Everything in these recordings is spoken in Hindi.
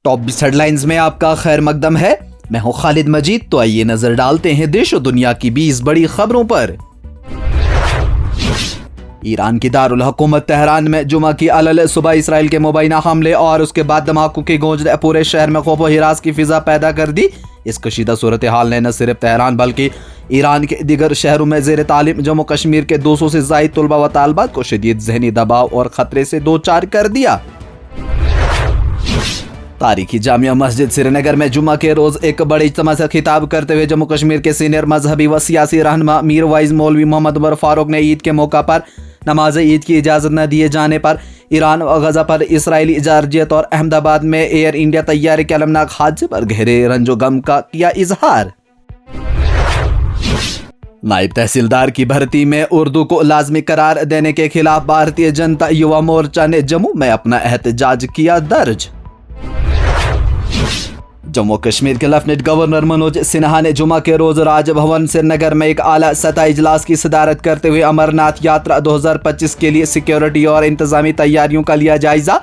टॉप 20 हेडलाइंस में आपका खैर मकदम है। मैं हूं खालिद मजीद। तो आइए नजर डालते हैं देश और दुनिया की 20 बड़ी खबरों पर। ईरान की दारुल हुकूमत तेहरान में जुमा की अलल सुबह इसराइल के मुबैना हमले और उसके बाद धमाकों की गूंज ने पूरे शहर में खौफ व हिरास की फिजा पैदा कर दी। इस कशीदा सूरत हाल ने न सिर्फ तेहरान बल्कि ईरान के दीगर शहरों में ज़ेर तालीम जम्मू कश्मीर के 200 से ज़ायद तलबा व तालबात को शदीद ज़हनी दबाव और खतरे से दो चार कर दिया। तारीखी जामिया मस्जिद श्रीनगर में जुमा के रोज एक बड़े इज्तिमा से खिताब करते हुए जम्मू कश्मीर के सीनियर मजहबी व सियासी रहनुमा मीर वाइज मौलवी मोहम्मद उमर फारूक ने ईद के मौका पर नमाज ईद की इजाज़त न दिए जाने पर ईरान और गजा पर इसराइली जारजियत और अहमदाबाद में एयर इंडिया तैयारे के अलमनाक हादसे पर गहरे रंजो गम का किया इजहार। नायब तहसीलदार की भर्ती में उर्दू को लाजमी करार देने के खिलाफ भारतीय जनता युवा मोर्चा ने जम्मू में अपना एहतजाज किया दर्ज। जम्मू कश्मीर के लेफ्टिनेंट गवर्नर मनोज सिन्हा ने जुमा के रोज राजभवन श्रीनगर में एक आला सतह इजलास की सदारत करते हुए अमरनाथ यात्रा 2025 के लिए सिक्योरिटी और इंतजामी तैयारियों का लिया जायजा।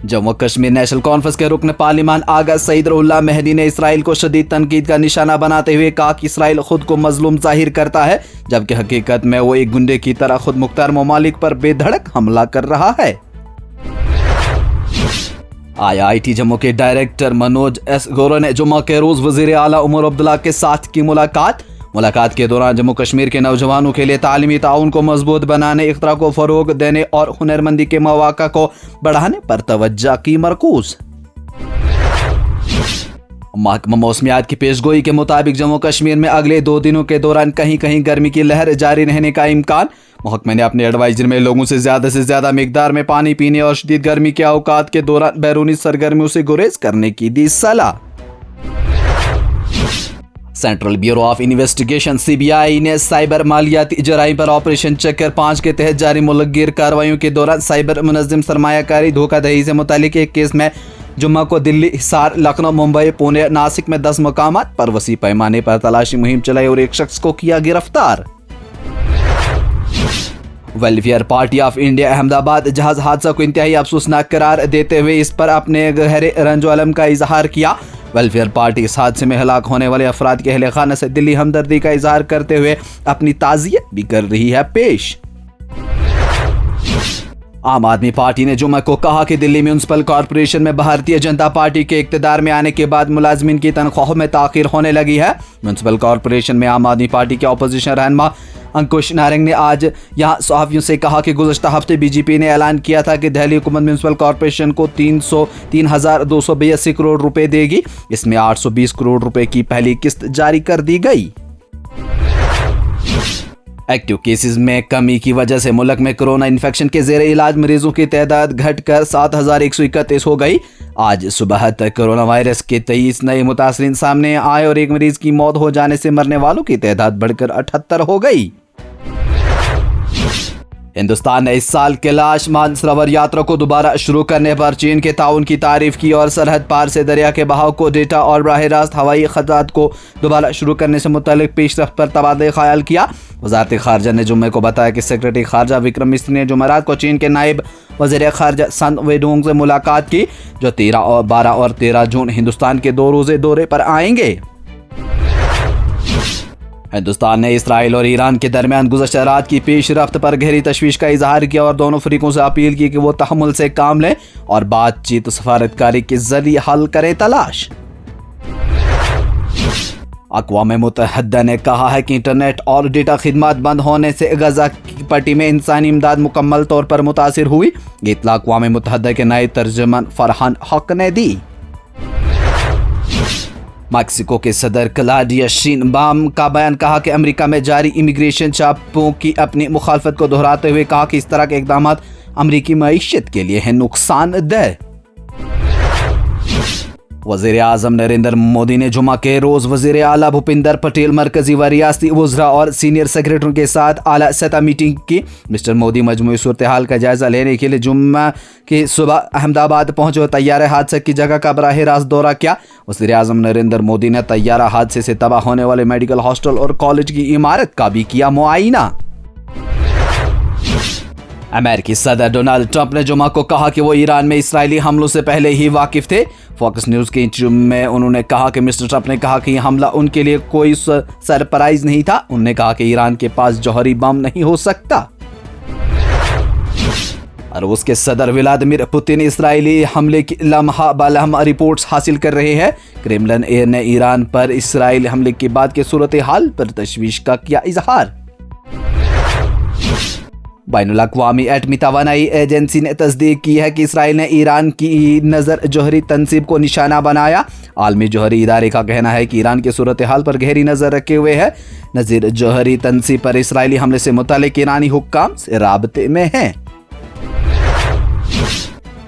जम्मू कश्मीर नेशनल कॉन्फ्रेंस के रुकन पार्लिमान आगा सईद-उर-रहमान मेहदी ने इसराइल को शदीद तनकीद का निशाना बनाते हुए कहा कि इसराइल खुद को मजलूम जाहिर करता है, जबकि हकीकत में वो एक गुंडे की तरह खुद मुख्तार ममालिक पर बेधड़क हमला कर रहा है। IIT जम्मू के डायरेक्टर मनोज एस गौरव ने जुम्मा के रोज वजीर आला उमर अब्दुल्ला के साथ की मुलाकात के दौरान जम्मू कश्मीर के नौजवानों के लिए तालीमी ताउन को मजबूत बनाने, इख्तरा को फरोग देने और हुनरमंदी के मौका को बढ़ाने पर तवज्जो की मरकूज। महकमा मौसमियात की पेशगोई के मुताबिक जम्मू कश्मीर में अगले 2 दिनों के दौरान कहीं कहीं गर्मी की लहर जारी रहने का इम्कान। महकमे ने अपने एडवाइजरी में लोगों से ज्यादा मिकदार में पानी पीने और शदीद गर्मी के औकात के दौरान बैरूनी सरगर्मियों से गुरेज करने की दी सलाह। Central bureau of investigation CBI ने साइबर मालियाती जराइम पर ऑपरेशन चक्कर 5 के तहत जारी मुल्कगीर कार्रवाइयों के दौरान साइबर मुनज़्ज़म सरमायाकारी धोखाधड़ी से मुतालिक एक केस में जुम्मा को दिल्ली, हिसार, लखनऊ, मुंबई, पुणे, नासिक में 10 मकामात पर वसी पैमाने पर तलाशी मुहिम चलाई और एक शख्स को किया गिरफ्तार। Welfare party of India Ahmedabad जहाज हादसा को इंतहाई अफसोसनाक करार देते हुए इस पर अपने गहरे रंजो अलम का इजहार किया। वेलफेयर पार्टी इस हादसे में हलाक होने वाले अफराद के अहले खाना से दिल्ली हमदर्दी का इजहार करते हुए अपनी ताज़ियत भी कर रही है पेश। आम आदमी पार्टी ने जुम्मे को कहा कि दिल्ली म्यूनिसिपल कॉरपोरेशन में भारतीय जनता पार्टी के इक़्तिदार में आने के बाद मुलाजमीन की तनख्वाहों में ताख़ीर होने लगी है। म्यूनिसिपल कॉरपोरेशन में आम आदमी पार्टी के अपोजिशन रहनुमा अंकुश नारंग ने आज यहां सहाफ़ियों से कहा कि गुज़श्ता हफ्ते बीजेपी ने ऐलान किया था कि दिल्ली हुकूमत म्यूनिसिपल कॉरपोरेशन को 3,282 करोड़ रुपए देगी। इसमें 820 करोड़ रुपए की पहली किस्त जारी कर दी गई। एक्टिव केसेस में कमी की वजह से मुल्क में कोरोना इन्फेक्शन के ज़ेर इलाज मरीजों की तादाद घटकर 7,131 हो गई। आज सुबह तक कोरोना वायरस के 23 नए मुतासरीन सामने आए और एक मरीज की मौत हो जाने से मरने वालों की तादाद बढ़कर 78 हो गई। हिंदुस्तान ने इस साल कैलाश मानसरोवर यात्रा को दोबारा शुरू करने पर चीन के ताउन की तारीफ की और सरहद पार से दरिया के बहाव को डेटा और बराह रास्त हवाई खदमात को दोबारा शुरू करने से मुतालिक पेशरफ्त पर तबादला ख्याल किया। वज़ारत ख़ारजा ने जुम्मे को बताया कि सेक्रेटरी ख़ारजा विक्रम मिस्री ने जुमेरात को चीन के नायब वज़ीर ख़ारजा सन वेडोंग से मुलाकात की, जो 12 और 13 जून हिंदुस्तान के 2 रोज़े दौरे पर आएंगे। हिंदुस्तान ने इसराइल और ईरान के दरमियान गुज़श्ता रात की पेशरफ्त पर गहरी तशवीश का इजहार किया और दोनों फरीकों से अपील की कि वो तहम्मुल से काम लें और बातचीत सफारतकारी के जरिए हल करें तलाश। अक़वाम मुत्तहिदा ने कहा है कि इंटरनेट और डेटा खिदमत बंद होने से गजा की पट्टी में इंसानी इमदाद मुकम्मल तौर पर मुतासिर हुई। ये इत्तला अक़वाम मुत्तहिदा के नए तर्जुमान फरहान हक ने दी। मैक्सिको के सदर क्लॉडिया शेइनबाम का बयान, कहा कि अमेरिका में जारी इमिग्रेशन छापों की अपनी मुखालफत को दोहराते हुए कहा कि इस तरह के इक़दाम अमेरिकी मईशत के लिए है नुकसानदेह। वज़ीर आज़म नरेंद्र मोदी ने जुमा के रोज़ वज़ीर आला भूपिंदर पटेल, मरकजी व रियासती वज़रा और सीनियर सेक्रेटरियों के साथ आला सतह मीटिंग की। मिस्टर मोदी मजमूई सूरत हाल का जायजा लेने के लिए जुम्मा की सुबह अहमदाबाद पहुंचे और तैयारा हादसे की जगह का बराह रास्त दौरा किया। वज़ीर आज़म नरेंद्र मोदी ने तैयारा हादसे से तबाह होने वाले मेडिकल हॉस्टल और कॉलेज की इमारत का भी किया मुआयना। अमेरिकी सदर डोनाल्ड ट्रंप ने जुमा को कहा कि वो ईरान में इसराइली हमलों से पहले ही वाकिफ थे। फॉक्स न्यूज़ के इंटरव्यू में उन्होंने कहा कि मिस्टर ट्रंप ने कहा कि यह हमला उनके लिए कोई सरप्राइज नहीं था। उन्होंने कहा कि ईरान के पास जौहरी बम नहीं हो सकता। रूस के सदर व्लादिमीर पुतिन इसराइली हमले की लम्हा बलम्हा रिपोर्ट्स हासिल कर रहे हैं। क्रेमलिन ने ईरान पर इसराइल हमले के बाद के सूरत हाल पर तशवीश का किया इजहार। बैनुल अक़वामी एटमी तवानाई एजेंसी ने तस्दीक की है कि इसराइल ने ईरान की नज़र जौहरी तंसीब को निशाना बनाया। आलमी जौहरी इदारे का कहना है कि ईरान के सूरत हाल पर गहरी नज़र रखे हुए है। नज़ीर जौहरी तंसीब पर इसराइली हमले से मुतालिक ईरानी हुक्काम से राबते में है।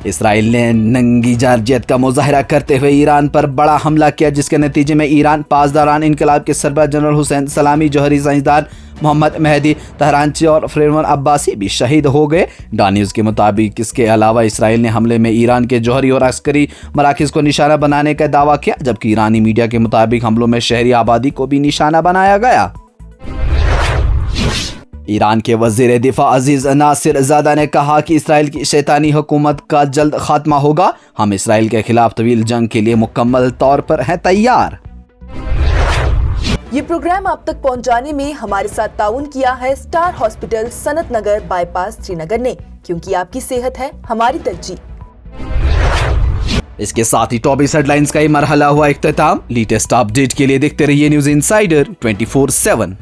इसराइल ने नंगी जारजियत का मुजाहरा करते हुए ईरान पर बड़ा हमला किया, जिसके नतीजे में ईरान पासदारान इनकलाब के सरबराह जनरल हुसैन सलामी, जौहरी साइंसदान मोहम्मद मेहदी तहरानची और फरेवन अब्बासी भी शहीद हो गए। डॉन न्यूज़ के मुताबिक इसके अलावा इसराइल ने हमले में ईरान के जौहरी और अस्करी मराकज़ को निशाना बनाने का दावा किया, जबकि ईरानी मीडिया के मुताबिक हमलों में शहरी आबादी को भी निशाना बनाया गया। ईरान के वज़ीर दिफा अजीज नासिर ज़ादा ने कहा कि इसराइल की शैतानी हुकूमत का जल्द खात्मा होगा। हम इसराइल के खिलाफ तवील जंग के लिए मुकम्मल तौर पर हैं तैयार। ये प्रोग्राम आप तक पहुंचाने में हमारे साथ ताउन किया है स्टार हॉस्पिटल सनत नगर बाईपास श्रीनगर ने, क्योंकि आपकी सेहत है हमारी तरजीह। इसके साथ ही टॉप हेडलाइंस का ये मरहला हुआ इख्तिताम। लेटेस्ट अपडेट के लिए देखते रहिए न्यूज़ इनसाइडर 24/7।